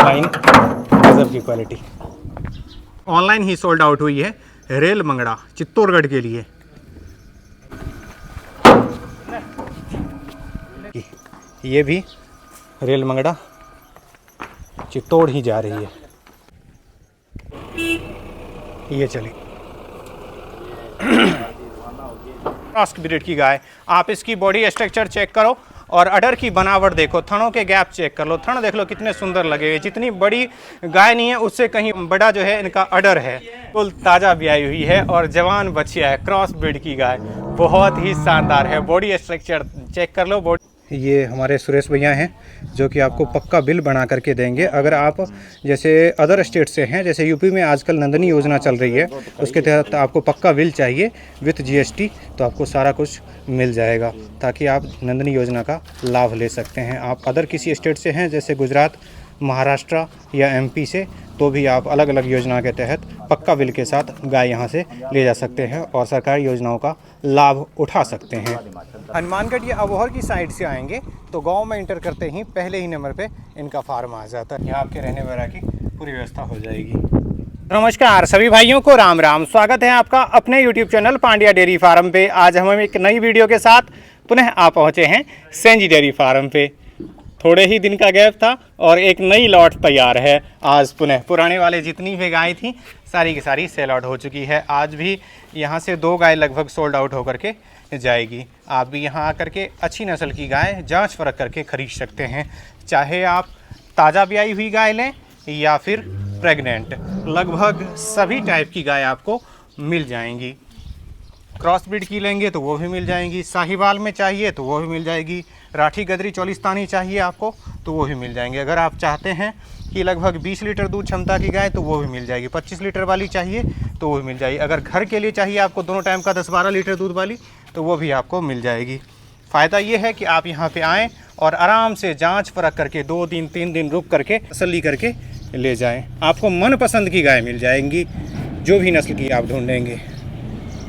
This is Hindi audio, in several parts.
लाइन गजब की क्वालिटी। ऑनलाइन ही सोल्ड आउट हुई है रेल मंगड़ा चित्तौड़गढ़ के लिए। ये भी रेल मंगड़ा चित्तौड़ ही जा रही है। ये चली क्रॉस ब्रीड की गाय। आप इसकी बॉडी स्ट्रक्चर चेक करो और अडर की बनावट देखो, थनों के गैप चेक कर लो, थन देख लो कितने सुंदर लगे हुए। जितनी बड़ी गाय नहीं है उससे कहीं बड़ा जो है इनका अडर है। बिल्कुल ताज़ा ब्याई हुई है और जवान बच्चिया है, क्रॉस ब्रीड की गाय बहुत ही शानदार है। बॉडी स्ट्रक्चर चेक कर लो। बॉडी ये हमारे सुरेश भैया हैं जो कि आपको पक्का बिल बना करके देंगे। अगर आप जैसे अदर स्टेट से हैं, जैसे यूपी में आजकल नंदनी योजना चल रही है, उसके तहत आपको पक्का बिल चाहिए विथ जीएसटी, तो आपको सारा कुछ मिल जाएगा ताकि आप नंदनी योजना का लाभ ले सकते हैं। आप अदर किसी स्टेट से हैं जैसे गुजरात, महाराष्ट्र या एमपी से, तो भी आप अलग अलग योजना के तहत पक्का बिल के साथ गाय यहाँ से ले जा सकते हैं और सरकारी योजनाओं का लाभ उठा सकते हैं। हनुमानगढ़ या अबोहर की साइड से आएंगे तो गांव में एंटर करते ही पहले ही नंबर पे इनका फार्म आ जाता है। यहाँ आपके रहने वगैरह की पूरी व्यवस्था हो जाएगी। नमस्कार सभी भाइयों को राम राम। स्वागत है आपका अपने YouTube channel Pandya dairy farm पे। आज हम एक नई वीडियो के साथ पुनः आ पहुँचे हैं सेंजी डेयरी फार्म पे। थोड़े ही दिन का गैप था और एक नई लॉट तैयार है। आज पुनः पुराने वाले जितनी भी गाय थी सारी की सारी सेल आउट हो चुकी है। आज भी यहाँ से 2 गाय लगभग सोल्ड आउट होकर के जाएगी। आप भी यहाँ आकर के अच्छी नस्ल की गाय जांच परख करके खरीद सकते हैं। चाहे आप ताज़ा ब्याई हुई गाय लें या फिर प्रेग्नेंट, लगभग सभी टाइप की गाय आपको मिल जाएंगी। क्रॉस ब्रीड की लेंगे तो वो भी मिल जाएंगी, साहिवाल में चाहिए तो वो भी मिल जाएगी, राठी गदरी चौलिस्तानी चाहिए आपको तो वो भी मिल जाएंगे। अगर आप चाहते हैं कि लगभग 20 लीटर दूध क्षमता की गाय तो वो भी मिल जाएगी, 25 लीटर वाली चाहिए तो वो भी मिल जाएगी। अगर घर के लिए चाहिए आपको दोनों टाइम का 10-12 लीटर दूध वाली तो वो भी आपको मिल जाएगी। फ़ायदा ये है कि आप यहाँ पे आएँ और आराम से जांच परख करके 2 दिन 3 दिन रुक करके तसल्ली करके ले जाएँ। आपको मनपसंद की गाय मिल जाएंगी जो भी नस्ल की आप ढूँढेंगे।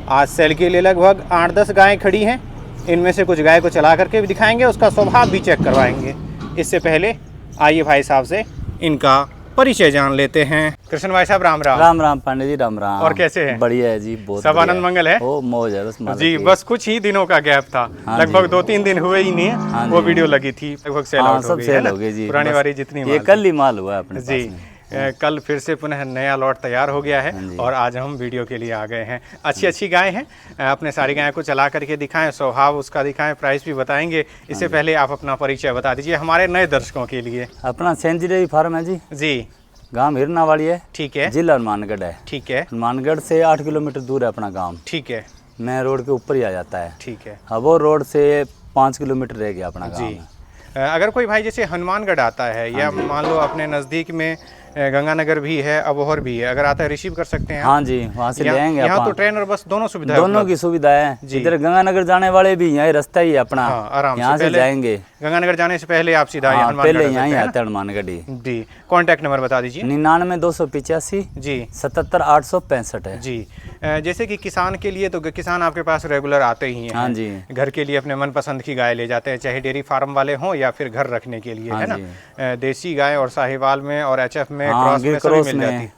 आज सेल के लिए लगभग 8-10 गायें खड़ी हैं। इनमें से कुछ गाय को चला करके भी दिखाएंगे, उसका स्वभाव भी चेक करवाएंगे। इससे पहले आइए भाई साहब से इनका परिचय जान लेते हैं। कृष्ण भाई साहब राम राम। राम राम पांडे जी, राम राम। और कैसे हैं? बढ़िया है जी, बहुत सब आनंद मंगल है। ओ मौज है बस जी। बस कुछ ही दिनों का गैप था, लगभग 2-3 दिन हुए ही नहीं है। वो वीडियो लगी थी, लगभग सेल आउट हो गई है ना, पुरानी वाली जितनी ये कल ही माल हुआ है अपने जी। कल फिर से पुनः नया लॉट तैयार हो गया है और आज हम वीडियो के लिए आ गए हैं। अच्छी गाय हैं, अपने सारी गाय को चला करके दिखाएं, स्वभाव उसका दिखाएं, प्राइस भी बताएंगे। इससे पहले आप अपना परिचय बता दीजिए हमारे नए दर्शकों के लिए। अपना सेंजी डेयरी फार्म है जी। जी। गांव हिरनावाड़ी है। ठीक है। जिला हनुमानगढ़ है। ठीक है। हनुमानगढ़ से 8 किलोमीटर दूर है अपना गाँव। ठीक है। मेन रोड के ऊपर ही आ जाता है। ठीक है। अब वो रोड से 5 किलोमीटर रह गया अपना गाँव। अगर कोई भाई जैसे हनुमानगढ़ आता है या मान लो अपने नज़दीक में गंगानगर भी है, अबोहर भी है, अगर आता है रिसीव कर सकते हैं? हाँ जी, वहाँ से ले आएंगे। यहाँ तो ट्रेन और बस दोनों सुविधा, दोनों की सुविधा है। इधर गंगानगर जाने वाले भी यहाँ रास्ता ही है अपना। हाँ, आराम यहाँ से जाएंगे। गंगानगर जाने से पहले आप सीधा पहले यहाँ ही आते हैं हनुमानगढ़ जी। कॉन्टैक्ट नंबर बता दीजिए। 99-285 जी 77-865 है जी। जैसे कि किसान के लिए तो किसान आपके पास रेगुलर आते ही हैं। हाँ जी। घर के लिए अपने मनपसंद की गाय ले जाते हैं, चाहे डेयरी फार्म वाले हों या फिर घर रखने के लिए, है ना। देसी गाय और साहिवाल में और एचएफ में, क्रॉस में सभी मिल जाती।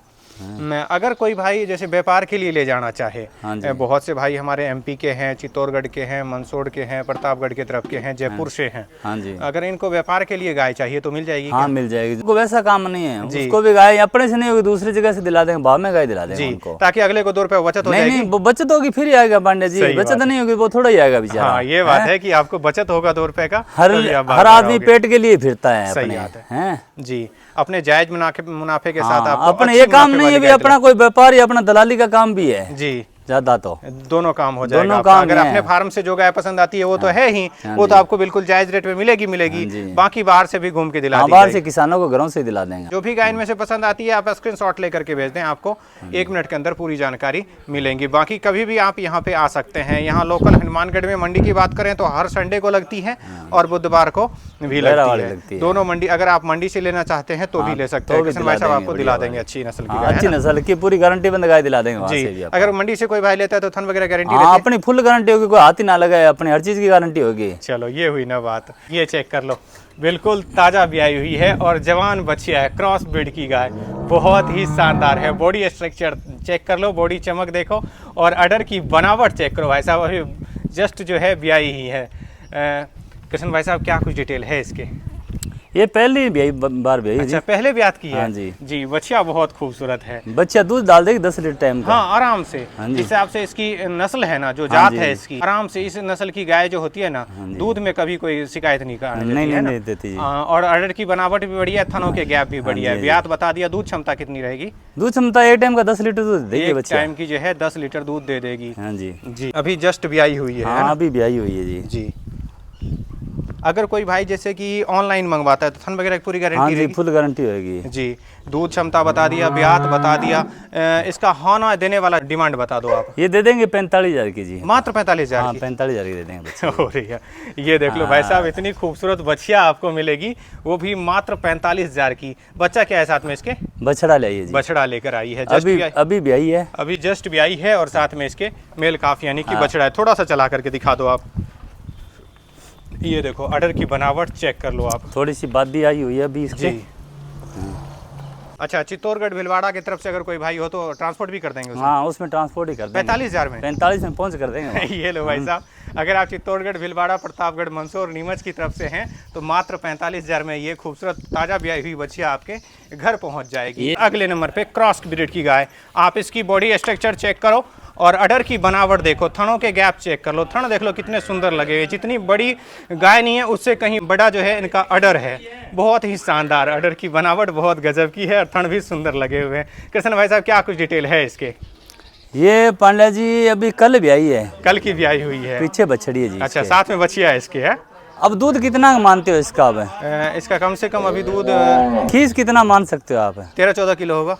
अगर कोई भाई जैसे व्यापार के लिए ले जाना चाहे, बहुत से भाई हमारे एमपी के हैं, चित्तौड़गढ़ के हैं, मंदसौर के हैं, प्रतापगढ़ के तरफ के हैं, जयपुर से हैं। हाँ जी। अगर इनको व्यापार के लिए गाय चाहिए तो मिल जाएगी? हाँ मिल जाएगी। उसको वैसा काम नहीं है, उसको भी गाय अपने से नहीं होगी, दूसरी जगह से दिला देंगे, भाव में गाय दिला देंगे उनको, ताकि अगले को 2 रुपए बचत हो जाएगी। नहीं, बचत होगी फिर ही आएगा पांडे जी, बचत नहीं होगी वो थोड़ा ही आएगा बेचारा। हाँ, ये बात है कि आपको बचत होगा 2 रुपए का। हर आदमी पेट के लिए फिरता है। सही बात है जी। अपने जायज मुनाफे के साथ आप अपने ये काम नहीं है भी अपना कोई व्यापार या अपना दलाली का काम भी है जी। ज्यादा तो दोनों काम हो जाएगा। अगर अपने फार्म से जो गाय पसंद आती है वो तो है ही, वो तो आपको बिल्कुल जायज रेट में मिलेगी। बाकी बाहर से भी घूम के दिला, बाहर से किसानों को घरों से दिला देंगे। जो भी गाय इनमें से पसंद आती है आप स्क्रीनशॉट लेकर के भेज दें, आपको 1 मिनट के अंदर पूरी जानकारी मिलेंगी। बाकी कभी भी आप यहाँ पे आ सकते हैं। यहाँ लोकल हनुमानगढ़ में मंडी की बात करें तो हर संडे को लगती है और बुधवार को भी लगती है। दोनों मंडी, अगर आप मंडी से लेना चाहते हैं तो भी ले सकते हैं। किशन भाई साहब आपको दिला देंगे अच्छी नस्ल की, अच्छी नस्ल की पूरी गारंटी बंद गाय दिला देंगे। अगर मंडी से कोई भाई लेता है तो थन वगैरह गारंटी हाँ, अपनी फुल गारंटी होगी, कोई हाथ ही ना लगाए, अपनी हर चीज की गारंटी होगी। चलो ये हुई ना बात। ये चेक कर लो, बिल्कुल ताज़ा ब्याई हुई है और जवान बच्चिया है, क्रॉस ब्रीड की गाय, बहुत ही शानदार है। बॉडी स्ट्रक्चर चेक कर लो, बॉडी चमक देखो और अडर की बनावट चेक करो भाई साहब, अभी जस्ट जो है ब्याई ही है। कृष्ण भाई साहब क्या कुछ डिटेल है इसके? ये पहली बार ब्याई। अच्छा, पहले ब्यात की है। हाँ जी। जी, बच्चिया बहुत खूबसूरत है। बच्चा दूध डाल देगी 10 लीटर टाइम का। हाँ, आराम से। हाँ जी। जिस हिसाब से इसकी नस्ल है ना, जो हाँ जात जी। है इसकी, आराम से इस नस्ल की गाय जो होती है ना, दूध में कभी कोई शिकायत नहीं नहीं देती जी। और अडर की बनावट भी बढ़िया है, थनों के गैप भी बढ़िया है। ब्यात बता दिया। दूध क्षमता कितनी रहेगी? दूध क्षमता एक टाइम का 10 लीटर दूध देगी एक बच्चा। टाइम की जो है 10 लीटर दूध दे देगी। हाँ जी। जी, अभी जस्ट ब्याई हुई है हाँ, ना? अभी ब्याई हुई है जी। जी, अगर कोई भाई जैसे कि ऑनलाइन मंगवाता है तो थन वगैरह की पूरी हाँ गारंटी जी, रहेगी? फुल गारंटी होगी जी, दूध क्षमता बता दिया, ब्यात बता दिया। इसका होना देने वाला डिमांड बता दो आप। ये दे देंगे 45,000 की जी। मात्र 45,000 हाँ, की? 45,000 की दे देंगे बच्चा। हो रही है। ये देख लो भाई साहब, इतनी खूबसूरत बच्चिया आपको मिलेगी, वो भी मात्र 45,000 की। बच्चा क्या है साथ में इसके? बछड़ा ले आइए जी। बछड़ा लेकर आई है। अभी ब्याई है। अभी जस्ट ब्याई है और साथ में इसके मेल काफ यानी कि बछड़ा है। थोड़ा सा चला करके दिखा दो आप। ये देखो, अडर की बनावट चेक कर लो आप। थोड़ी सी बात भी आई हुई है अभी इसके। जी। अच्छा, चित्तौड़गढ़ भिलवाड़ा की तरफ से अगर कोई भाई हो तो ट्रांसपोर्ट भी कर देंगे उसमें? हाँ, उसमें ट्रांसपोर्ट ही कर देंगे। 45,000 में? 45 में पहुंच कर देंगे। ये लो भाई साहब, अगर आप चित्तौड़गढ़ भिलवाड़ा प्रतापगढ़ मंदसौर नीमच की तरफ से हैं तो मात्र 45,000 में ये खूबसूरत ताज़ा ब्याई हुई बच्चिया आपके घर पहुंच जाएगी। अगले नंबर पे क्रॉस ब्रीड की गाय, आप इसकी बॉडी स्ट्रक्चर चेक करो और अडर की बनावट देखो, थनों के गैप चेक कर लो, थन देख लो कितने सुंदर लगे हुए। जितनी बड़ी गाय नहीं है उससे कहीं बड़ा जो है इनका अडर है, बहुत ही शानदार। अडर की बनावट बहुत गजब की है और थन भी सुंदर लगे हुए हैं। कृष्ण भाई साहब क्या कुछ डिटेल है इसके? ये पांड्या जी अभी कल ब्याई है। कल की ब्याई हुई है? पीछे बछड़ी है जी। अच्छा, साथ में बच्चिया है इसके है? अब दूध कितना मानते हो इसका? अब इसका कम से कम अभी दूध खीस कितना मान सकते हो आप? 13-14 किलो होगा।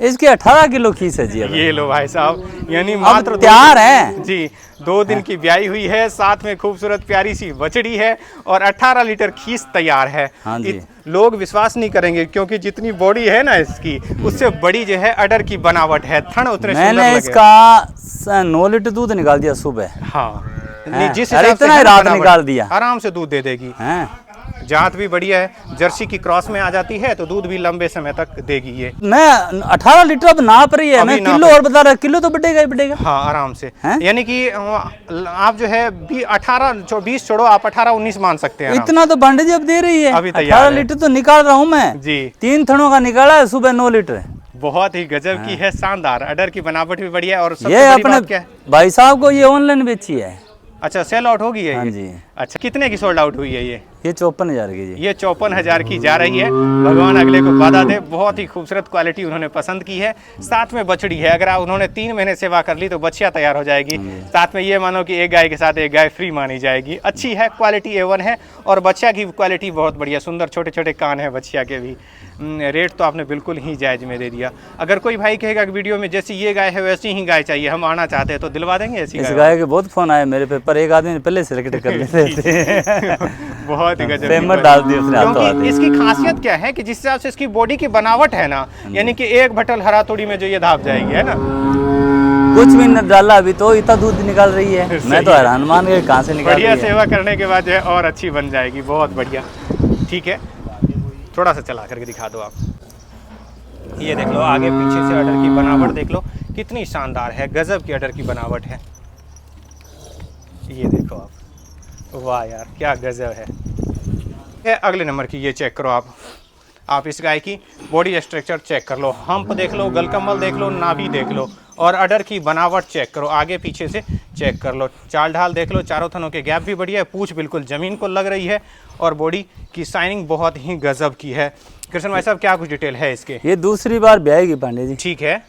इसके 18 किलो खीस है जी। ये लो भाई साहब, यानी अब मात्र तैयार है जी। 2 दिन की ब्याई हुई है, साथ में खूबसूरत प्यारी सी बछड़ी है और 18 लीटर खीस तैयार है। हाँ जी। लोग विश्वास नहीं करेंगे क्योंकि जितनी बॉडी है ना इसकी, उससे बड़ी जो है अडर की बनावट है। थन उतने सुंदर मैंने लगे। इसका 9 लीटर दूध निकाल दिया सुबह। हाँ, हैं? जिस अरे हिसाब से इतना है ही ना रात बनावट, निकाल दिया। आराम से दूध दे देगी। हैं? जात भी बढ़िया है, जर्सी की क्रॉस में आ जाती है तो दूध भी लंबे समय तक देगी ये। मैं 18 लीटर अब नाप रही है, अभी मैं नाप किलो और बता रहा, किलो तो बढ़ेगा ही बढ़ेगा। हाँ, आराम से। हैं? यानी कि आप जो है 18-20 छोड़ो, आप 18-19 मान सकते हैं। इतना तो भांडे जी अब दे रही है। अभी तैयार 18 है। लीटर तो निकाल रहा हूँ मैं जी। 3 थनों का निकाला है, सुबह 9 लीटर। बहुत ही गजब की है, शानदार। अडर की बनावट भी बढ़िया है और सबसे ये बड़ी अपने बात क्या है? भाई साहब को ये ऑनलाइन बेची है। अच्छा, सेल आउट होगी है हाँ ये? जी। अच्छा, कितने की सोल्ड आउट हुई है ये? 54,000 की जी। ये 54,000 की जा रही है। भगवान अगले को वादा दे। बहुत ही खूबसूरत क्वालिटी उन्होंने पसंद की है। साथ में बछड़ी है, अगर आप उन्होंने 3 महीने सेवा कर ली तो बच्चिया तैयार हो जाएगी। साथ में ये मानो कि एक गाय के साथ एक गाय फ्री मानी जाएगी। अच्छी है, क्वालिटी A1 है और बच्चिया की क्वालिटी बहुत बढ़िया, सुंदर छोटे छोटे कान है बच्चिया के भी। रेट तो आपने बिल्कुल ही जायज़ में दे दिया। अगर कोई भाई कहेगा कि वीडियो में जैसी ये गाय है वैसी ही गाय चाहिए, हम आना चाहते हैं तो दिलवा देंगे ऐसी इस गाय के बहुत फोन आए मेरे पे, पर एक आदमी ने पहले सेलेक्ट कर लेते थे। बहुत ही गजब की पेमेंट डाल दी उसने हाथों क्योंकि हाथ। इसकी खासियत क्या है कि जिस हिसाब से इसकी बॉडी की बनावट है ना, यानी कि एक भटल हरा तोड़ी में जो ये धाप जाएगी, है ना? कुछ भी न डाला अभी तो इतना दूध निकाल रही है। मैं तो हैरान मान गया कहाँ से निकाल बढ़िया रही है। सेवा करने के बाद जो है और अच्छी बन जाएगी। बहुत बढ़िया। ठीक है, थोड़ा सा चला करके दिखा दो आप। ये देख लो, आगे पीछे से अडर की बनावट देख लो कितनी शानदार है, गजब की अडर की बनावट है। ये देखो आप, वाह यार क्या गजब है। अगले नंबर की ये चेक करो आप इस गाय की बॉडी स्ट्रक्चर चेक कर लो, हम्प देख लो, गलकम्बल देख लो, नाभि देख लो और अडर की बनावट चेक करो, आगे पीछे से चेक कर लो, चाल ढाल देख लो, चारों थनों के गैप भी बढ़िया है, पूंछ बिल्कुल ज़मीन को लग रही है और बॉडी की शाइनिंग बहुत ही गजब की है। कृष्ण भाई साहब क्या कुछ डिटेल है इसके? ये दूसरी बार ब्याएगी पांडे जी। ठीक है।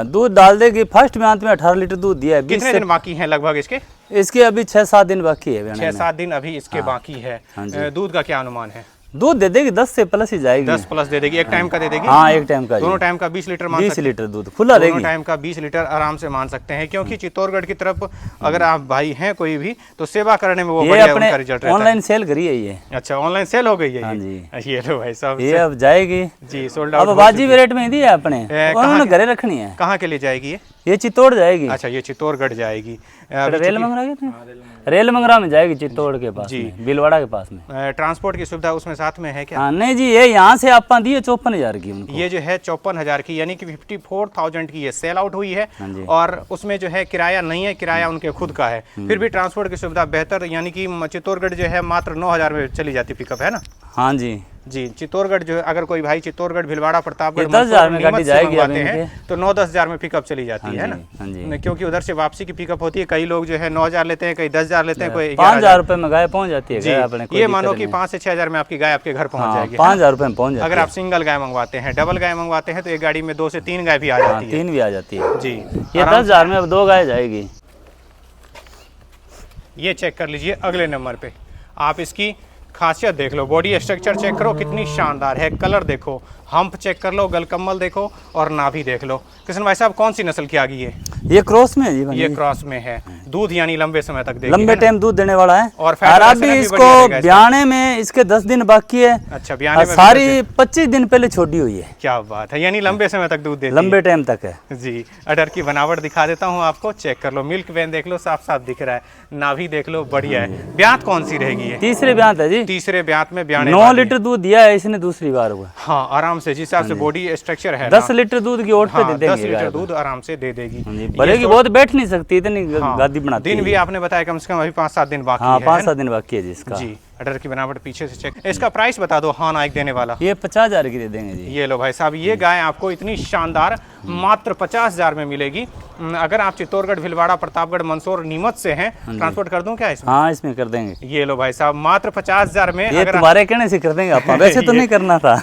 दूध डाल देगी। फर्स्ट में 18 लीटर दूध दिया है। कितने दिन बाकी हैं लगभग इसके? इसके अभी 6-7 दिन बाकी है। 6-7 दिन अभी इसके बाकी है। दूध का क्या अनुमान है? दूध दे देगी 10 से प्लस ही जाएगी। 10 प्लस दे देगी। एक टाइम का दे देगी? हाँ, एक टाइम का। दोनों टाइम का 20 लीटर मान 20 सकते हैं? लीटर दूध खुला देगी। दोनों टाइम का 20 लीटर आराम से मान सकते हैं, क्योंकि चित्तौड़गढ़ की तरफ अगर आप भाई हैं कोई भी तो सेवा करने में वो ये बढ़िया अपने उनका रिजल्ट रहता है। ऑनलाइन सेल करी है ये। अच्छा, ऑनलाइन सेल हो गई है हाँ ये? जी। ये लो भाई साहब, ये अब जाएगी जी सोल्ड आउट। अब बाजी रेट में ही दी है अपने, उन्होंने घरे रखनी है। कहाँ के लिए जाएगी ये? ये चित्तौड़ जाएगी। अच्छा, ये चित्तौड़गढ़ जाएगी। रेल मंगरा रेल मंगरा में जाएगी, चित्तौड़ के पास जी, भीलवाड़ा के पास में। ट्रांसपोर्ट की सुविधा उसमें साथ में है क्या? हाँ नहीं जी, ये यहाँ से आप दिए 54,000 की उनको। ये जो है 54,000 की, यानी कि 54,000 की ये सेल आउट हुई है। और उसमें जो है किराया नहीं है, किराया उनके खुद का है। फिर भी ट्रांसपोर्ट की सुविधा बेहतर, यानी कि चित्तौड़गढ़ जो है मात्र 9,000 में चली जाती पिकअप, है ना? हाँ जी जी। चित्तौड़गढ़ जो है, अगर कोई भाई चित्तौड़गढ़, भीलवाड़ा, प्रतापगढ़ 10,000 में गाड़ी जाएगी हैं तो 9-10,000 में पिकअप चली जाती है ना, क्योंकि उधर से वापसी की पिकअप होती है। कई लोग जो है 9,000 लेते हैं, कई 10,000 लेते हैं, कोई 5,000 रुपए में गाय पहुंच जाती है। अपने ये मानो कि 5 से 6,000 में आपकी गाय आपके घर पहुंच जाएगी। 5,000 रुपए में पहुंच जाती है। अगर आप सिंगल गाय मंगवाते हैं, डबल गाय मंगवाते हैं तो एक गाड़ी में 2 से 3 गाय भी आ जाती है। 3 भी आ जाती है जी। ये 10,000 में अब 2 गाय जाएगी। ये चेक कर लीजिए अगले नंबर पे, आप इसकी खासियत देख लो, बॉडी स्ट्रक्चर चेक करो कितनी शानदार है, कलर देखो, हम्प चेक कर लो, गलकम्मल देखो और नाभि देख लो। किशन भाई साहब, कौन सी नस्ल की आ गई है? ये क्रॉस में है जी। ये क्रॉस में है। दूध यानी लंबे समय तक देगी, लंबे टाइम दूध देने वाला है। और अभी इसको ब्याने में इसके 10 दिन बाकी है। अच्छा, ब्याने में सारी 25 दिन पहले छोटी हुई है। क्या बात है, यानी लंबे समय तक दूध देती है। लंबे टाइम तक है जी। अडर की बनावट दिखा देता हूँ आपको, चेक कर लो, मिल्क वेन देख लो, साफ साफ दिख रहा है, नाभि देख लो, बढ़िया है। ब्यात कौन सी रहेगी? तीसरे ब्यात है जी। तीसरे ब्यात में ब्याने 9 लीटर दूध दिया है इसने दूसरी बार हुआ। हाँ, आराम से, जिस हिसाब से बॉडी स्ट्रक्चर है 10 लीटर दूध की ओट पे दे देंगे। 10 लीटर दूध आराम से दे देगी। बड़ेगी बहुत, बैठ नहीं सकती, इतनी गादी बनाती है। दिन भी आपने बताया कम से कम अभी 5-7 दिन बाकी है। 5-7 दिन बाकी है जी इसका। जी। अडर की बनावट पीछे से चेक। इसका प्राइस बता दो। हाँ, नाइक देने वाला ये 50,000 की दे देंगे जी। ये लो भाई साहब, ये गाय आपको इतनी शानदार मात्र 50,000 में मिलेगी। अगर आप चित्तौड़गढ़, भीलवाड़ा, प्रतापगढ़, मंदसौर, नीमच से हैं, ट्रांसपोर्ट कर दूं क्या इसमें? हाँ, इसमें कर देंगे। ये लो भाई साहब, मात्र 50,000 में। ये तुम्हारे कहने से कर देंगे आप, वैसे तो नहीं करना था।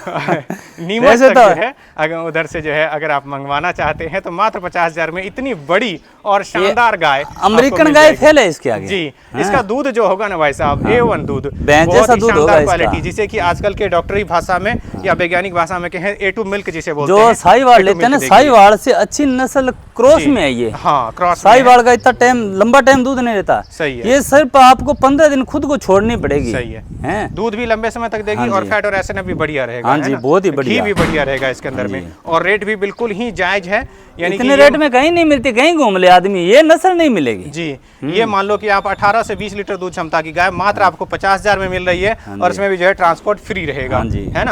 नीमच तक जो है, अगर उधर से जो है अगर आप मंगवाना चाहते हैं तो मात्र 50,000 में इतनी बड़ी और शानदार गाय, अमेरिकन गाय फेल है इसके आगे जी। इसका दूध जो होगा ना भाई साहब, A1 दूध, जैसा दूध होगा क्वालिटी, जिसे कि आजकल के डॉक्टरी भाषा में या वैज्ञानिक भाषा में कहें A2 मिल्क जिसे बोलते हैं। जो साहिवाल लेते हैं ना, साहिवाल से अच्छी नस्ल क्रॉस में है ये। हाँ, क्रॉस। साहिवाल का इतना टाइम, लंबा टाइम दूध नहीं देता। सही है। ये सिर्फ आपको 15 दिन खुद को छोड़नी पड़ेगी। सही है। दूध भी लंबे समय तक देगी और फैट और एसएनएफ भी बढ़िया रहेगा। हाँ जी, बहुत ही बढ़िया। घी भी बढ़िया रहेगा इसके अंदर में, और रेट भी बिल्कुल ही जायज है। यानी इतने रेट में कहीं नहीं मिलती, कहीं घूम ले आदमी, ये नस्ल नहीं मिलेगी जी। ये मान लो कि आप 18 से 20 लीटर दूध क्षमता की गाय मात्र आपको 50,000 में मिल रही है, और इसमें भी जो है ट्रांसपोर्ट फ्री रहेगा, है ना?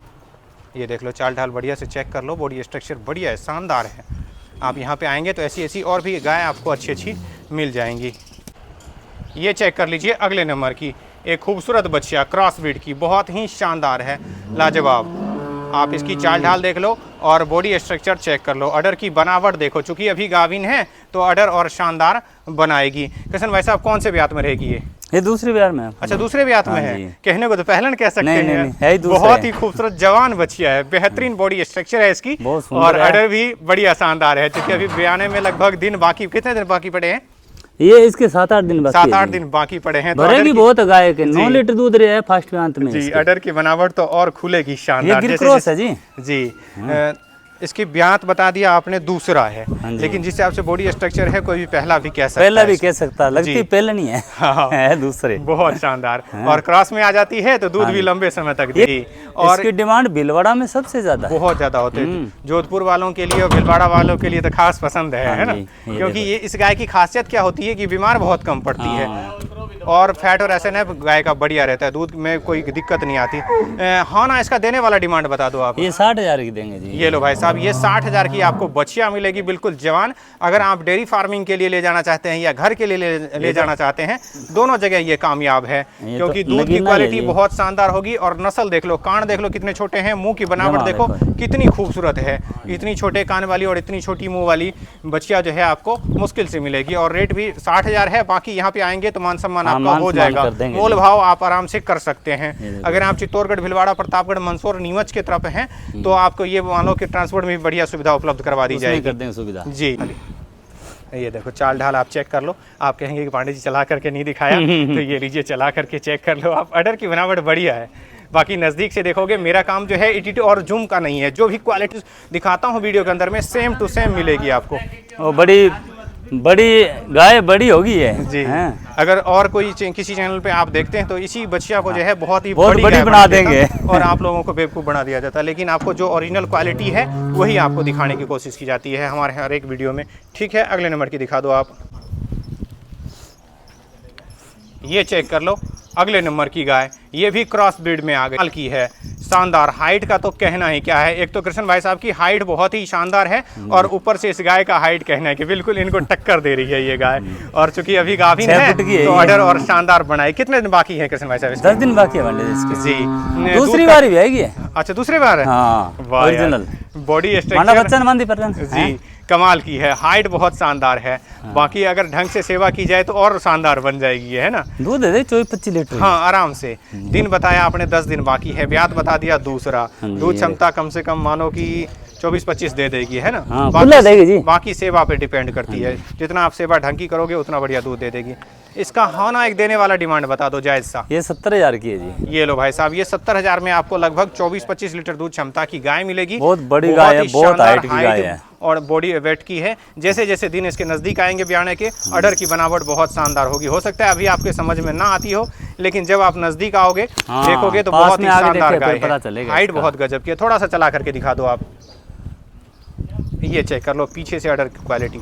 ये देख लो, चाल ढाल बढ़िया से चेक कर लो, बॉडी स्ट्रक्चर बढ़िया है, शानदार है। आप यहाँ पे आएंगे तो ऐसी और भी गाय आपको अच्छी मिल जाएंगी। ये चेक कर लीजिए अगले नंबर की, एक खूबसूरत बच्चिया क्रॉस ब्रीड की, बहुत ही शानदार है, लाजवाब। आप इसकी चाल ढाल देख लो और बॉडी स्ट्रक्चर चेक कर लो, अडर की बनावट देखो, चूंकि अभी गाविन है तो अडर और शानदार बनाएगी। किशन भाई साहब, कौन से ब्यात में रहेगी ये? दूसरे ब्यात में। अच्छा, दूसरे ब्यात में है। कहने को तो पहलन कह सकते हैं। है बहुत ही खूबसूरत जवान बच्चिया है, बेहतरीन बॉडी स्ट्रक्चर है इसकी, और अडर भी बढ़िया शानदार है। क्योंकि अभी ब्याने में लगभग दिन बाकी, कितने दिन बाकी पड़े हैं? ये इसके 7-8 दिन बाकी, 7-8 दिन बाकी पड़े हैं। भरेगी बहुत गाय के, 9 लीटर दूध रहा है फर्स्ट ब्यात में जी। अडर की बनावट तो और खुलेगी शानदार। ये क्रॉस है जी। इसकी ब्यात बता दिया आपने, दूसरा है, लेकिन जिस हिसाब से बॉडी स्ट्रक्चर है, कोई भी पहला भी कह सकता है। पहला भी कह सकता, लगती पहले नहीं है। हाँ, है दूसरे। बहुत शानदार। और क्रॉस में आ जाती है तो दूध भी लंबे समय तक देगी। और इसकी डिमांड भीलवाड़ा में सबसे ज्यादा, बहुत ज्यादा होते हैं। जोधपुर वालों के लिए और भीलवाड़ा वालों के लिए तो खास पसंद है ना? क्योंकि ये इस गाय की खासियत क्या होती है कि बीमार बहुत कम पड़ती है, और फैट और एसएनएफ गाय का बढ़िया रहता है, दूध में कोई दिक्कत नहीं आती। हाँ ना, इसका देने वाला डिमांड बता दो आप। ये 60,000 की देंगे जी। ये लो भाई साहब, ये 60,000 की आपको बच्चियां मिलेगी, बिल्कुल जवान। अगर आप डेयरी फार्मिंग के लिए ले जाना चाहते हैं या घर के लिए ले जाना चाहते हैं, दोनों जगह ये कामयाब है, क्योंकि दूध की क्वालिटी बहुत शानदार होगी। और नस्ल देख लो, कान देख लो कितने छोटे हैं, मुंह की बनावट देखो कितनी खूबसूरत है। इतनी छोटे कान वाली और इतनी छोटी मुंह वाली बच्चियां जो है आपको मुश्किल से मिलेगी, और रेट भी 60,000 है। बाकी यहाँ पे आएंगे तो मान सम्मान आपका हो जाएगा, मोल भाव आप आराम से कर सकते हैं। अगर आप चित्तौड़गढ़, भीलवाड़ा, प्रतापगढ़, मंदसौर, नीमच के तरफ हैं तो आपको ये मान लो कि ट्रांसपोर्ट में बढ़िया सुविधा उपलब्ध करवा दी जाएगी। कर देंगे सुविधा जी। ये देखो, चाल ढाल आप चेक कर लो। आप कहेंगे कि पांडे जी चला करके नहीं दिखाया, तो ये लीजिए, चला करके चेक कर लो आप। अडर की बनावट बढ़िया है। बाकी नज़दीक से देखोगे, मेरा काम जो है एडिट और जूम का नहीं है, जो भी क्वालिटी दिखाता हूँ वीडियो के अंदर में सेम टू सेम मिलेगी आपको। बड़ी गाय बड़ी होगी है जी। अगर और कोई किसी चैनल पे आप देखते हैं तो इसी बच्चिया को जो है बहुत बहुत बड़ी गाय बना देता देंगे। और आप लोगों को बेवकूफ़ बना दिया जाता है, लेकिन आपको जो ओरिजिनल क्वालिटी है वही आपको दिखाने की कोशिश की जाती है हमारे हर एक वीडियो में। ठीक है, अगले नंबर की दिखा दो आप। ये चेक कर लो, अगले नंबर की गाय, ये भी क्रॉस ब्रीड में आ गई की है। शानदार हाइट का तो कहना ही क्या है। एक तो कृष्ण भाई साहब की हाइट बहुत ही शानदार है और ऊपर से इस गाय का हाइट कहना है कि बिल्कुल इनको टक्कर दे रही है ये गाय। और चूंकि अभी गाभिन है तो ऑर्डर और शानदार बनाई। कितने दिन बाकी है कृष्ण भाई साहब? 10 दिन बाकी है वनडे इसके। जी, दूसरी बार भी आएगी। अच्छा, दूसरी बार है। हाँ, ओरिजिनल बॉडी स्ट्रक्चर जी कमाल की है, हाइट बहुत शानदार है। बाकी अगर ढंग से सेवा की जाए तो और शानदार बन जाएगी, है ना। दूध दे दे 24-25 लीटर। हाँ, आराम से। दिन बताया आपने 10 दिन बाकी है, ब्याज बता दिया दूसरा। दूध क्षमता कम से कम मानो कि 24-25 दे देगी, है ना। हाँ, देगी जी। बाकी सेवा पे डिपेंड करती है, जितना आप सेवा ढंग की करोगे उतना बढ़िया दूध दे देगी। इसका होना एक देने वाला डिमांड बता दो जायज सा। ये 70,000 की है जी। ये लो भाई साहब, ये 70,000 में आपको लगभग 24-25 लीटर दूध क्षमता की गाय मिलेगी। बहुत बड़ी गाय है, बहुत हाइट की गाय है और बॉडी वेट की है। जैसे जैसे दिन इसके नज़दीक आएंगे ब्याने के, अडर की बनावट बहुत शानदार होगी। हो सकता है अभी आपके समझ में ना आती हो, लेकिन जब आप नज़दीक आओगे देखोगे तो बहुत ही शानदार गाय है। हाइट बहुत गजब की है। थोड़ा सा चला करके दिखा दो आप। ये चेक कर लो पीछे से अडर की क्वालिटी।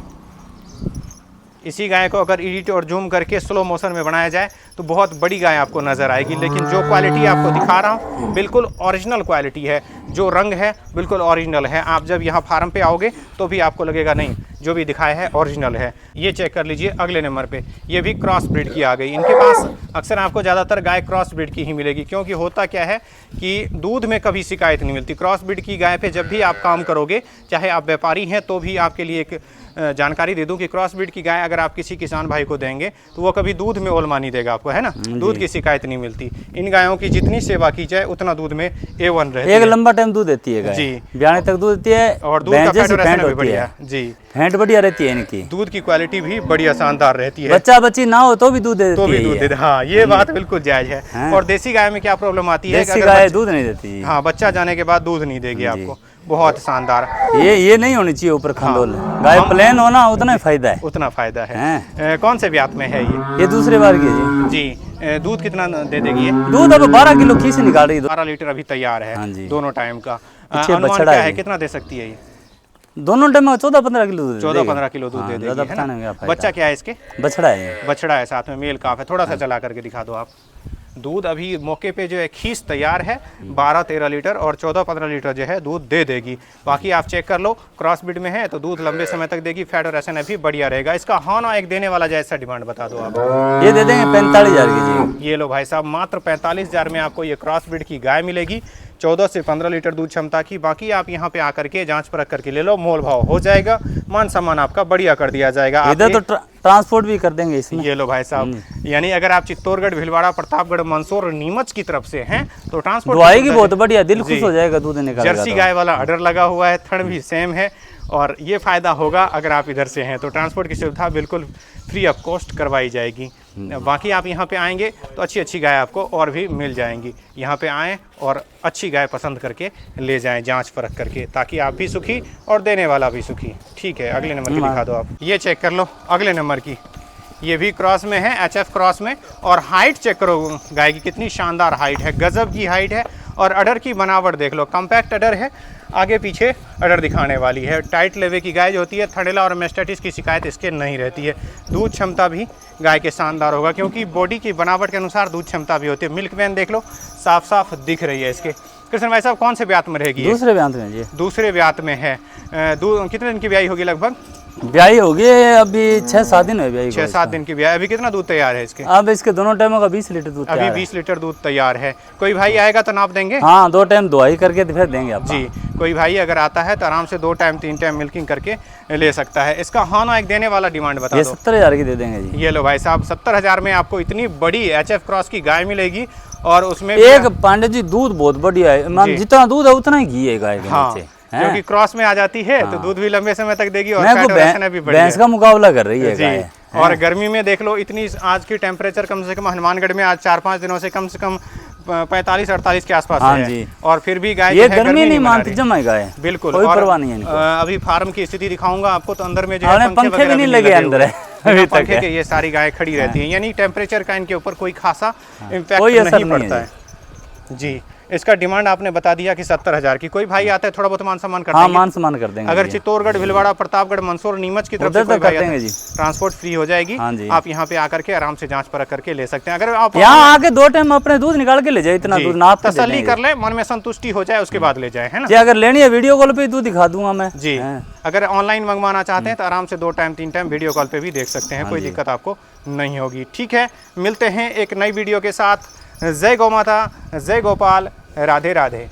इसी गाय को अगर एडिट और जूम करके स्लो मोशन में बनाया जाए तो बहुत बड़ी गाय आपको नज़र आएगी, लेकिन जो क्वालिटी आपको दिखा रहा हूँ बिल्कुल ओरिजिनल क्वालिटी है। जो रंग है बिल्कुल ओरिजिनल है। आप जब यहाँ फार्म पे आओगे तो भी आपको लगेगा नहीं, जो भी दिखाया है ओरिजिनल है। ये चेक कर लीजिए अगले नंबर पे, ये भी क्रॉस ब्रीड की आ गई। इनके पास अक्सर आपको ज़्यादातर गाय क्रॉस ब्रीड की ही मिलेगी, क्योंकि होता क्या है कि दूध में कभी शिकायत नहीं मिलती। क्रॉस ब्रीड की गाय पे जब भी आप काम करोगे, चाहे आप व्यापारी हैं तो भी आपके लिए एक जानकारी दे दूं कि क्रॉस ब्रीड की गाय अगर आप किसी किसान भाई को देंगे तो वो कभी दूध में ओलमा नहीं देगा आपको, है ना। दूध की शिकायत नहीं मिलती। इन गायों की जितनी सेवा की जाए उतना दूध में A1 रहती है। एक लंबा टाइम दूध देती है गाय जी, ब्याने तक दूध देती है और दूध का फैट भी बढ़िया जी। फैट बढ़िया रहती है इनकी, दूध की क्वालिटी भी बढ़िया शानदार रहती है। बच्चा बच्ची ना हो तो भी दूध देती है, तो भी दूध देती है। हाँ, ये बात बिल्कुल जायज है। और देसी गाय में क्या प्रॉब्लम आती है? देसी गाय दूध नहीं देती। हाँ, बच्चा जाने के बाद दूध नहीं देगी आपको। बहुत शानदार। ये नहीं होनी चाहिए ऊपर खंडोल। गाय प्लेन होना उतना ही फायदा है, उतना फायदा है। कौन से ब्यात में है ये दूसरे बार की जी। दूध कितना दे देगी ये? दूध अब 12 किलो खींच निकाल रही है। 12 लीटर अभी तैयार है। हाँ जी। दोनों टाइम का अनुमान क्या है, कितना दे सकती है ये? दोनों टाइम में 14-15 किलो दूध 14-15 किलो दूध दे देगी, है ना? बच्चा क्या है इसके? बछड़ा है। बछड़ा है, साथ में मेल काफ है। थोड़ा सा चला करके दिखा दो आप। दूध अभी मौके पे जो है खींच तैयार है। 12-13 लीटर और 14-15 लीटर जो है दूध दे देगी। बाकी आप चेक कर लो, क्रॉस ब्रीड में है तो दूध लंबे समय तक देगी। फैट और एसएन भी बढ़िया रहेगा। इसका होना एक देने वाला जैसा डिमांड बता दो आप। ये दे देंगे 45,000 की जी। ये लो भाई साहब, मात्र 45,000 में आपको ये क्रॉस ब्रीड की गाय मिलेगी। 14 से 15 लीटर दूध क्षमता की। बाकी आप यहाँ पे आकर के जांच परख करके ले लो, मोल भाव हो जाएगा, मान सम्मान आपका बढ़िया कर दिया जाएगा। इधर तो ट्रांसपोर्ट भी कर देंगे इसमें। ये लो भाई साहब, यानी अगर आप चित्तौड़गढ़, भीलवाड़ा, प्रतापगढ़, मंदसौर, नीमच की तरफ से हैं तो ट्रांसपोर्ट दवाई की बहुत बढ़िया, दिल खुश हो जाएगा दूध निकालेगा। जर्सी गाय वाला अडर लगा हुआ है, थन भी सेम है और ये फ़ायदा होगा अगर आप इधर से हैं तो ट्रांसपोर्ट की सुविधा बिल्कुल फ्री ऑफ कॉस्ट करवाई जाएगी। बाकी आप यहाँ पे आएंगे तो अच्छी अच्छी गाय आपको और भी मिल जाएंगी। यहाँ पे आएँ और अच्छी गाय पसंद करके ले जाएं, जांच परख करके, ताकि आप भी सुखी और देने वाला भी सुखी। ठीक है, अगले नंबर की दिखा दो आप। ये चेक कर लो अगले नंबर की, ये भी क्रॉस में है, HF क्रॉस में। और हाइट चेक करो गाय की, कितनी शानदार हाइट है, गजब की हाइट है। और अडर की बनावट देख लो, कॉम्पैक्ट अडर है, आगे पीछे अडर दिखाने वाली है। टाइट लेवे की गाय जो होती है, थड़ेला और मेस्टाइटिस की शिकायत इसके नहीं रहती है। दूध क्षमता भी गाय के शानदार होगा, क्योंकि बॉडी की बनावट के अनुसार दूध क्षमता भी होती है। मिल्क वैन देख लो, साफ साफ दिख रही है इसके। कृष्ण भाई साहब, कौन से ब्यात में रहेगी? दूसरे ब्यात में जी। दूसरे ब्यात में है। कितने दिन की ब्याई होगी? लगभग ब्याई होगी अभी 6-7 दिन हुए। 6-7 दिन की ब्याई। अभी कितना दूध तैयार है इसके? अब इसके दोनों टाइमों का 20 लीटर दूध अभी 20 लीटर दूध तैयार है। कोई भाई आएगा तो नाप देंगे? हाँ, 2 टाइम दवाई करके फिर देंगे आप जी। कोई भाई अगर आता है तो आराम से 2 टाइम 3 टाइम मिल्किंग करके ले सकता है। इसका होना एक देने वाला डिमांड बता दो। 70,000 की दे देंगे जी। ये लो भाई साहब, 70,000 में आपको इतनी बड़ी HF क्रॉस की गाय मिलेगी। और उसमें एक पांडे जी दूध बहुत बढ़िया है, जितना दूध है उतना ही घी है गाय के नीचे। क्योंकि क्रॉस में आ जाती है तो दूध भी लंबे समय तक देगी और भैंस का मुकाबला कर रही है गाय। और गर्मी में देख लो, इतनी आज की टेम्परेचर कम से कम हनुमानगढ़ में आज 4-5 दिनों से कम 45-48 के आसपास है। जी। और फिर भी गाय ये गर्मी नहीं मानती, जमा गाय बिल्कुल। कोई परवाह नहीं है इनको। अभी फार्म की स्थिति दिखाऊंगा आपको, तो अंदर में जो पंखे भी नहीं लगे अंदर है। अभी तक पंखे है। के ये सारी गाय खड़ी रहती हैं, यानी टेम्परेचर का इनके ऊपर कोई खासा इम्पैक्ट कोई असर नहीं नहीं पड़ता है है जी। इसका डिमांड आपने बता दिया कि 70,000 की। कोई भाई आता है थोड़ा बहुत मान सम्मान कर हाँ देंगे? मान सम्मान कर देंगे अगर जी। चित्तौड़गढ़, भीलवाड़ा, प्रतापगढ़, मंदसौर, नीमच की तरफ उधर से कोई तो भाई कर आता देंगे है, जी। ट्रांसपोर्ट फ्री हो जाएगी। हाँ जी। आप यहाँ पे आकर के आराम से जांच परख करके ले सकते हैं। अगर आप यहाँ आके 2 टाइम अपने दूध निकाल के ले जाए, इतना जी, दूध नाप के दे तसल्ली देंगे। कर ले, मन में संतुष्टि हो जाए, उसके बाद ले जाए, है ना जी अगर लेनी है वीडियो कॉल पे दूध दिखा दूंगा मैं जी। हैं। अगर ऑनलाइन मंगवाना चाहते हैं तो आराम से 2 टाइम 3 टाइम वीडियो कॉल पे भी देख सकते हैं, कोई जी। दिक्कत आपको नहीं होगी। ठीक है, मिलते हैं एक नई वीडियो के साथ। जय गौ माता, जय गोपाल, राधे राधे।